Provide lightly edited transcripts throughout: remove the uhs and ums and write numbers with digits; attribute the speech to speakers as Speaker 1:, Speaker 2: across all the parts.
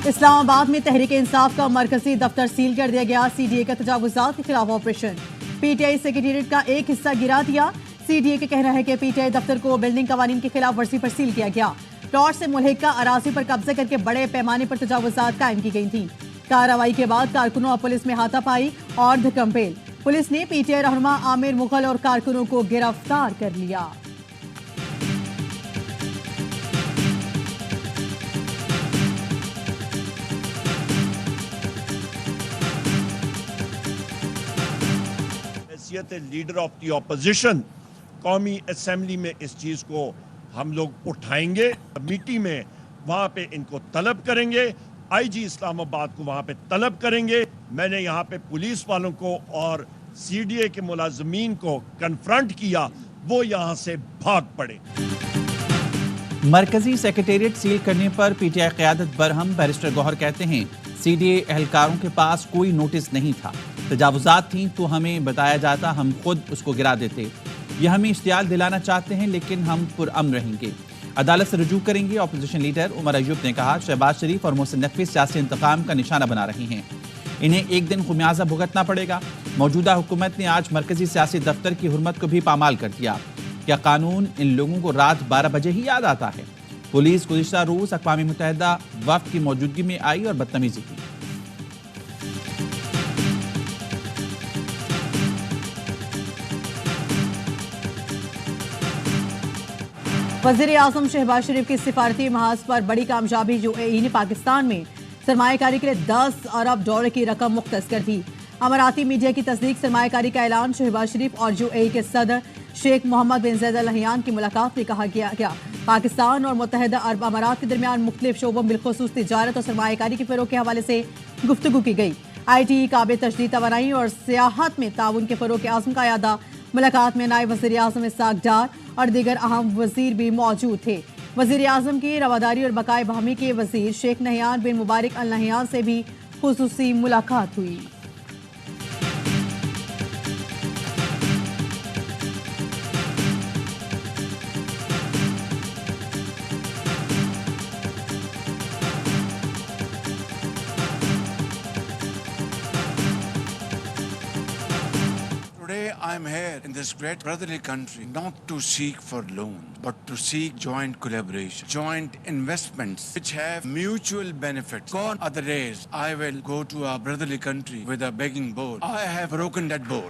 Speaker 1: इस्लामाबाद में तहरीक इंसाफ का मरकजी दफ्तर सील कर दिया गया। सीडीए का तजावुजात के खिलाफ ऑपरेशन। पीटीआई सेक्रेटेरिएट का एक हिस्सा गिरा दिया। सीडीए का कहना है कि पीटीआई दफ्तर को बिल्डिंग कवानीन की खिलाफ वर्जी पर सील किया गया। प्लॉट से मुल्हिका अराजी पर कब्जा करके बड़े पैमाने पर तजावुजात कायम की गई थी। कार्रवाई के बाद कारकुनों और पुलिस में हाथापाई और धक्कमपेल। पुलिस ने पीटीआई रहनुमा आमिर मुगल और कारकुनों को गिरफ्तार कर लिया।
Speaker 2: लीडर ऑफ द ऑपोजिशन कौमी असेंबली में इस चीज को हम लोग उठाएंगे। कमेटी में वहां पे इनको तलब करेंगे। आईजी इस्लामाबाद को वहां पे तलब करेंगे। मैंने यहाँ पे पुलिस वालों को और सीडीए के मुलाजमीन को कन्फ्रंट किया, वो यहाँ से भाग पड़े।
Speaker 3: मरकजी सेक्रेटेरिएट सील करने पर पीटीआई क़यादत बरहम। बैरिस्टर गौहर कहते हैं सीडीए एहलकारों के पास कोई नोटिस नहीं था। तजावुजात थी तो हमें बताया जाता, हम खुद उसको गिरा देते। यह हमें इश्तियाल दिलाना चाहते हैं, लेकिन हम पुरअमन रहेंगे, अदालत से रुजू करेंगे। अपोजिशन लीडर उमर अयूब ने कहा शहबाज शरीफ और मोहसिन नकवी सियासी इंतकाम का निशाना बना रही हैं, इन्हें एक दिन खुमियाजा भुगतना पड़ेगा। मौजूदा हुकूमत ने आज मरकजी सियासी दफ्तर की हुर्मत को भी पामाल कर दिया। क्या कानून इन लोगों को रात 12 बजे ही याद आता है? पुलिस गुज़िश्ता रोज अक़वाम मुत्तहिदा वफ़द की मौजूदगी में आई और बदतमीजी की।
Speaker 1: वज़ीर आज़म शहबाज शरीफ की सिफारती महाज पर बड़ी कामयाबी। यूएई ने पाकिस्तान में सरमायाकारी के लिए $10 अरब की रकम मुख्तस कर दी। अमाराती मीडिया की तस्दीक सरमायाकारी का ऐलान। शहबाज शरीफ और यूएई के सदर शेख मोहम्मद बिन ज़ायद अल नहयान की मुलाकात में कहा गया पाकिस्तान और मुत्तहिदा अरब अमारात के दरमियान मुख्तलिफ शोबों बिलखुसूस तिजारत और सरमायाकारी के फ़रोग़ के हवाले से गुफ्तगू की गई। आई.टी, काबिल तजदीद तवानाई और सियाहत में ताउन के फ़रोग़ के आज़म का यादा। मुलाकात में नायब वज़ीर आज़म इसहाक़ डार और दीगर अहम वज़ीर भी मौजूद थे। वज़ीर आज़म की रवादारी और बकाए बहमी के वज़ीर शेख नहयान बिन मुबारक अल नहयान से भी खुसूसी मुलाकात हुई।
Speaker 4: I am here in this great brotherly country not to seek for loans, but to seek joint collaboration, joint investments which have mutual benefits. Gone are the days I will go to a brotherly country with a begging bowl. I have broken that bowl.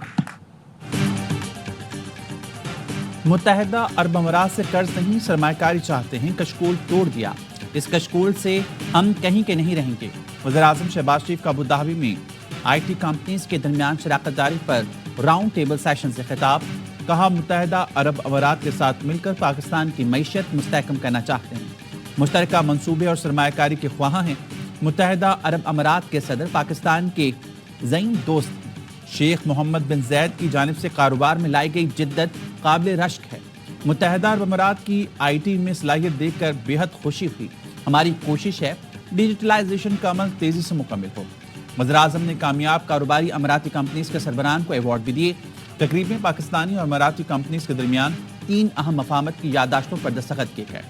Speaker 3: मुत्तहिदा अरब अमारात से कर्ज नहीं, सरमायाकारी चाहते हैं, कशकोल तोड़ दिया। इस कशकोल से हम कहीं के नहीं रहेंगे। वज़ीर आज़म शहबाज शरीफ का अबूधाबी में आई.टी कंपनीज के दरमियान शराकत दारी पर राउंड टेबल सेशन से खिताब। कहा मुत्तहिदा अरब अमारात के साथ मिलकर पाकिस्तान की मईशत मुस्तहकम करना चाहते हैं, मुश्तरका मंसूबे और सरमायाकारी के ख्वाह हैं। मुत्तहिदा अरब अमारात के सदर पाकिस्तान के ज़ईम दोस्त शेख मोहम्मद बिन ज़ायद की जानिब से कारोबार में लाई गई जिद्दत काबिल रश्क है। मुत्तहिदा अरब अमारात की आई.टी में सलाहियत देखकर बेहद खुशी हुई। हमारी कोशिश है डिजिटलाइजेशन का अमल तेजी से मुकम्मल हो। वज़ीर आज़म ने कामयाब कारोबारी अमाराती कंपनीज के सरबराहान को अवार्ड भी दिए। तकरीब में पाकिस्तानी और अमाराती कंपनीज के दरमियान 3 अहम मफाहमत की याददाश्तों पर दस्तखत किए गए।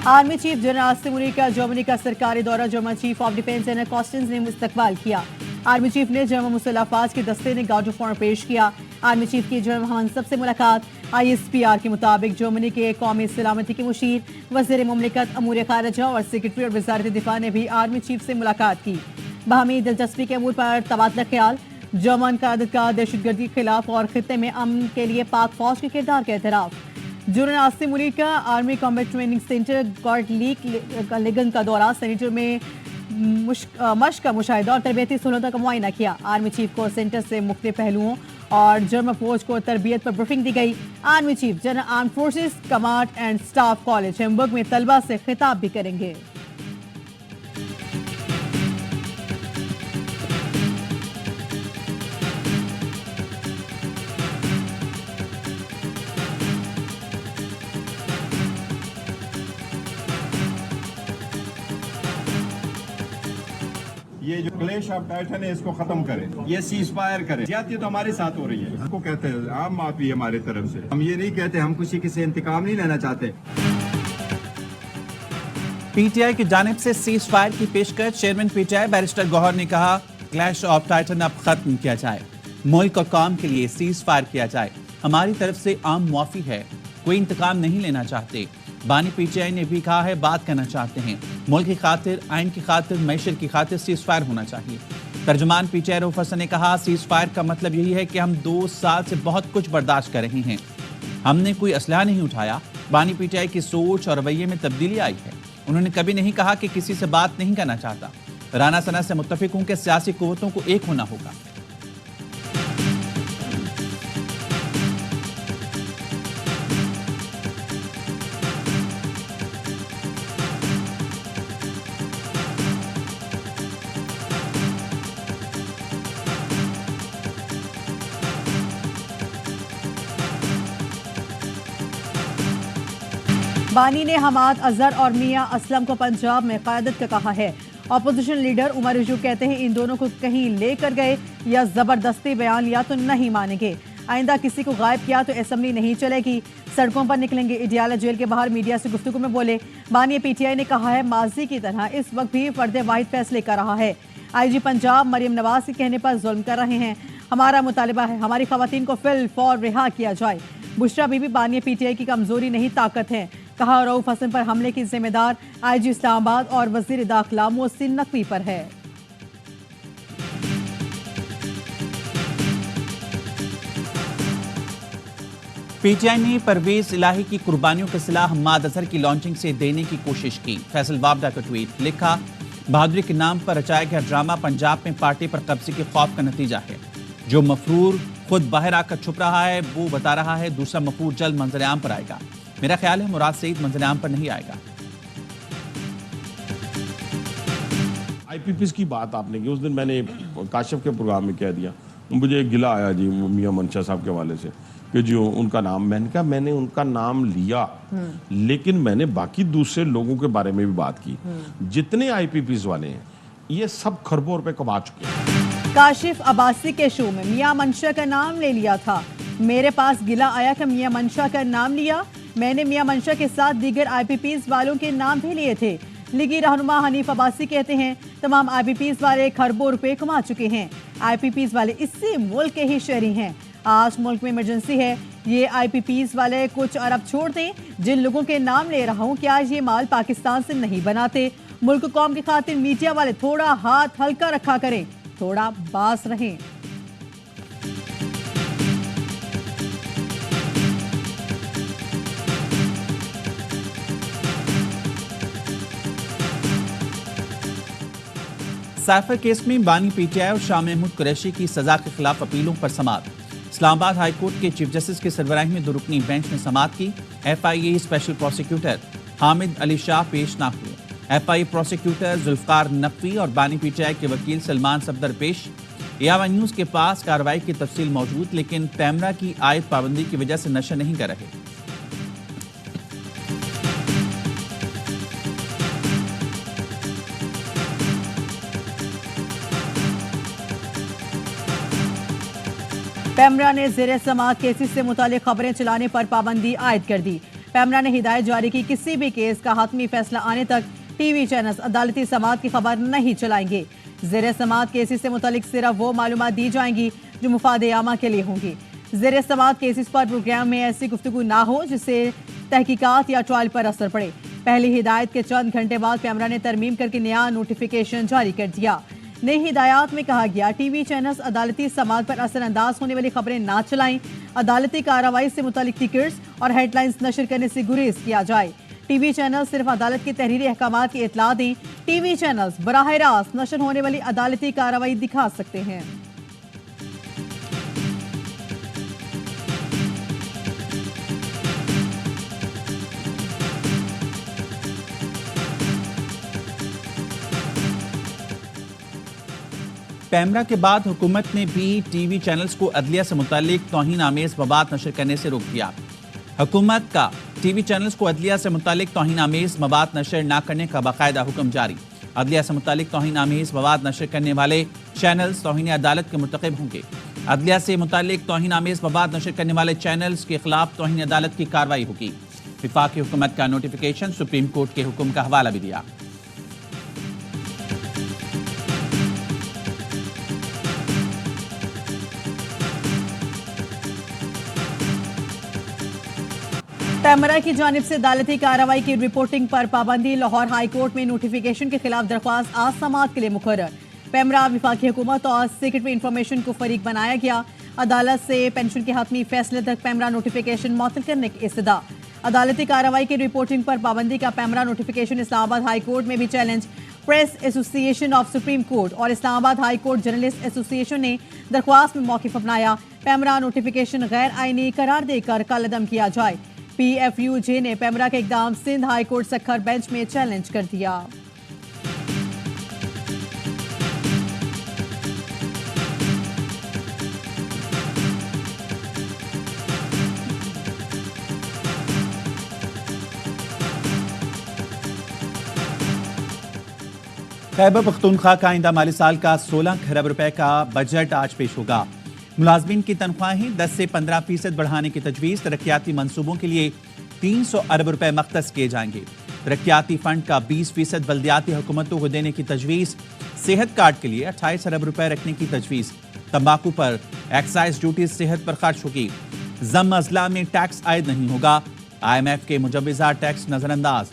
Speaker 1: Army chief general Asim Munir का जर्मनी का सरकारी दौरा। German chief of defence general Carsten ने मुस्तकबाल किया। आर्मी चीफ ने जर्मन मुसल्लह अफवाज के दस्ते ने गार्ड ऑफ ऑनर पेश किया। आर्मी चीफ की जर्मन हमसब से मुलाकात। ISPR के मुताबिक जर्मनी के कौमी सलामती के मुशीर, वज़ीर मुमलिकत अमूर खारजा और सेक्रेटरी और वज़ारत दिफा ने भी आर्मी चीफ से मुलाकात की। बाहमी दिलचस्पी के अमूर पर तबादला ख्याल। जर्मन क़यादत का दहशतगर्दी के खिलाफ और खित्ते में अमन के लिए पाक फौज के किरदार का एतराफ़। जनरल आसिम मुनीर का आर्मी कॉम्बैट ट्रेनिंग सेंटर गॉर्ड लिगन का दौरा। सेनेटर में मश्क का मुशाहिदा और तरबियती सहूलतों का मुआयना किया। आर्मी चीफ को सेंटर से मुख्तलिफ पहलुओं और जर्मन फौज को तरबियत पर ब्रीफिंग दी गई। Army chief general arm forces command and staff college Hamburg में तलबा से खिताब भी करेंगे।
Speaker 5: ये जो क्लेश ऑफ टाइटन है इसको खत्म करें, ये सीज फायर करें। ज्यादती तो हमारे साथ हो रही है, हमको कहते हैं आम माफी हमारे तरफ से। हम ये नहीं कहते, हम किसी से इंतकाम नहीं लेना चाहते।
Speaker 3: पीटीआई की जानिब से सीज फायर की पेशकश। चेयरमैन पीटीआई बैरिस्टर गौहर ने कहा क्लैश ऑफ टाइटन अब खत्म किया जाए, मुल्क और कौम के लिए सीज फायर किया जाए। हमारी तरफ से आम मुआफी है, कोई इंतकाम नहीं लेना चाहते। बानी पीटीआई ने भी कहा है बात करना चाहते हैं, मुल्क की खातिर, आइन की खातिर, मैशर की खातिर सीज फायर होना चाहिए। तर्जुमान पीटीआई रऊफ हसन ने कहा सीज फायर का मतलब यही है कि हम 2 साल से बहुत कुछ बर्दाश्त कर रहे हैं, हमने कोई असलहा नहीं उठाया। बानी पीटीआई की सोच और रवैये में तब्दीली आई है। उन्होंने कभी नहीं कहा कि किसी से बात नहीं करना चाहता। राना सना से मुत्तफिक हूं कि सियासी कुव्वतों को एक होना होगा।
Speaker 1: बानी ने हमाद अजहर और मियां असलम को पंजाब में क़यादत का कहा है। अपोजिशन लीडर उमर रिजू कहते हैं इन दोनों को कहीं लेकर गए या जबरदस्ती बयान लिया तो नहीं मानेंगे। आइंदा किसी को गायब किया तो असेंबली नहीं चलेगी, सड़कों पर निकलेंगे। इडियाला जेल के बाहर मीडिया से गुफ्तगू में बोले बानी पीटीआई ने कहा है माजी की तरह इस वक्त भी फर्द वाहिद फैसले कर रहा है। आईजी पंजाब मरियम नवाज के कहने पर जुल्म कर रहे हैं। हमारा मुतालिबा है हमारी खवातीन को फिल फौर रिहा किया जाए। बुशरा बीबी बानी पीटीआई की कमजोरी नहीं ताकत है, कहा रऊफ हसन पर हमले की जिम्मेदार आईजी इस्लामाबाद और वजीर दाखिला मोहसिन नकवी पर है।
Speaker 3: पीटीआई ने परवेज इलाही की कुर्बानियों का सिला हम्माद अजहर की लॉन्चिंग से देने की कोशिश की। फैसल वाबडा का ट्वीट लिखा बहादुरी के नाम पर रचाया गया ड्रामा पंजाब में पार्टी पर कब्जे के खौफ का नतीजा है। जो मफरूर खुद बाहर आकर छुप रहा है वो बता रहा है दूसरा मफरूर जल्द मंजर-ए-आम पर आएगा। मेरा ख्याल है मुराद सईद मंजर-ए-आम पर नहीं आएगा।
Speaker 6: आईपीपीस की बात आपने की, उस दिन मैंने काशिफ के प्रोग्राम में कह दिया, मुझे एक गिला आया जी मियां मंशा साहब के हवाले से कि जो उनका नाम, मैंने कहा मैंने उनका नाम लिया लेकिन मैंने बाकी दूसरे लोगों के बारे में भी बात की। जितने आईपीपीस वाले हैं ये सब खरबों रुपए कमा चुके हैं।
Speaker 1: काशिफ अब्बासी के शो में मियां मंशा का नाम ले लिया था। मेरे पास गिला आया कि मियां मंशा का नाम लिया। मैंने मियां मंशा के साथ दीगर आईपीपीस वालों के नाम भी लिए थे। लीगी रहनुमा हनीफ अब्बासी कहते हैं तमाम आईपीपीस वाले खरबों रुपए कमा चुके हैं। आईपीपीस वाले इसी मुल्क के ही शहरी हैं। आज मुल्क में इमरजेंसी है, ये आईपीपीस वाले कुछ अरब छोड़ दें। जिन लोगों के नाम ले रहा हूँ क्या ये माल पाकिस्तान से नहीं बनाते? मुल्क कौम की खातिर मीडिया वाले थोड़ा हाथ हल्का रखा करें, थोड़ा बास रहें।
Speaker 3: साइफर केस में बानी पीटीआई और शाह महमूद कुरैशी की सजा के खिलाफ अपीलों पर समाअत। इस्लामाबाद हाई कोर्ट के चीफ जस्टिस की सरबराही में 2 रुकनी बेंच ने समाअत की। FIA special prosecutor Hamid Ali Shah पेश ना हुए। एफआईए प्रोसिक्यूटर जुल्फकार नकवी और बानी पीटीआई के वकील सलमान सफदर पेश। एआईवाई न्यूज़ के पास कार्रवाई की तफसील मौजूद, लेकिन पैमरा की आयत पाबंदी की वजह से नशर नहीं कर रहे।
Speaker 1: पैमरा ने ज़ेरे समाअत केसेस से मुतालिक खबरें चलाने पर पाबंदी आयद कर दी। पैमरा ने हिदायत जारी की किसी भी केस का हतमी फैसला आने तक टीवी चैनल्स अदालती समाअत की खबर नहीं चलाएंगे। ज़ेरे समाअत केसेस से मुतालिक सिर्फ वो मालूमात दी जाएंगी जो मुफाद आमा के लिए होंगी। ज़ेरे समाअत केसेस पर प्रोग्राम में ऐसी गुफ्तगू ना हो जिससे तहकीकात या ट्रायल पर असर पड़े। पहली हिदायत के चंद घंटे बाद पैमरा ने तरमीम करके नया नोटिफिकेशन जारी कर दिया। नई हिदायत में कहा गया टीवी चैनल्स अदालती समाअत पर असरअंदाज होने वाली खबरें ना चलाएं। अदालती कार्रवाई से मुतालिक टिकर्स और हेडलाइंस नशर करने से गुरेज किया जाए। टीवी चैनल सिर्फ अदालत के तहरीरी अहकामात की इतला दें। टीवी चैनल्स बराह रास्त नशर होने वाली अदालती कार्रवाई दिखा सकते हैं।
Speaker 3: पैमरा के बाद हुकूमत ने भी टीवी चैनल्स को अदलिया से मुतालिक तौहीन आमेज मवाद नशर करने से रोक दिया। हुकूमत का टीवी चैनल्स को अदलिया से मुतालिक तौहीन आमेज मवाद नशर न करने का बाकायदा हुक्म जारी। अदलिया से मुतालिक तौहीन आमीज मवाद नशर करने वाले चैनल्स तौहीन अदालत के मुर्तकिब होंगे। अदलिया से मुतालिक तौहीन आमीज मवाद नशर करने वाले चैनल्स के खिलाफ तौहीन अदालत की कार्रवाई होगी। विफाकी हुकूमत का नोटिफिकेशन सुप्रीम कोर्ट के हुक्म का हवाला भी दिया।
Speaker 1: पैमरा की जानिब से अदालती कार्रवाई की रिपोर्टिंग पर पाबंदी। लाहौर हाई कोर्ट में नोटिफिकेशन के खिलाफ दरख्वास्त आज समाअत के लिए मुकर्रर। पैमरा विफाकी हुकूमत और सेक्रेटरी इंफॉर्मेशन को फरीक बनाया गया। अदालत से पेंशन के हतमी फैसले तक पैमरा नोटिफिकेशन मुअत्तल करने की इस्तदा। अदालती कार्रवाई की रिपोर्टिंग पर पाबंदी का PEMRA notification Islamabad high court में भी challenge. Press association of supreme court और Islamabad high court journalist association ने दरख्वास्त में मौक़िफ़ अपनाया। पैमरा नोटिफिकेशन गैर आईनी करार देकर कलअदम किया जाए। PFUJ ने पैमरा के इकदाम Sindh high court Sukkur bench में चैलेंज कर दिया।
Speaker 3: खैबर पख्तूनख्वा का आइंदा माली साल का 16 खरब रुपए का बजट आज पेश होगा। मुलाजमीन की तनख्वाहें 10 से 15% बढ़ाने की तजवीज़। तरक्याती मंसूबों के लिए 300 अरब रुपए मख्तस किए जाएंगे। तरक्याती फंड का 20% बल्दियाती हुकूमतों को देने की तजवीज़। सेहत कार्ड के लिए 28 अरब रुपए रखने की तजवीज़। तंबाकू पर एक्साइज ड्यूटी सेहत पर खर्च होगी। जम अजला में टैक्स आयद नहीं होगा। IMF के मुजवज़ा टैक्स नजरअंदाज।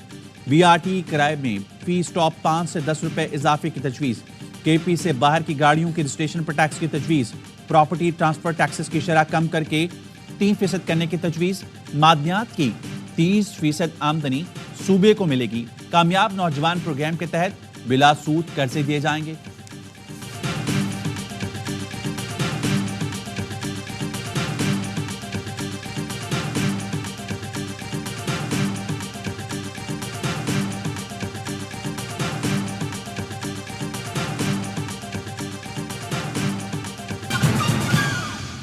Speaker 3: BRT किराए में फी स्टॉप 5 से 10 रुपए इजाफे की तजवीज़। KP से बाहर की गाड़ियों के रजिस्ट्रेशन पर टैक्स की तजवीज़। प्रॉपर्टी ट्रांसफर टैक्सेस की शरह कम करके 3% करने की तजवीज़। मादनियात की 30% आमदनी सूबे को मिलेगी। कामयाब नौजवान प्रोग्राम के तहत बिला सूद कर्जे दिए जाएंगे।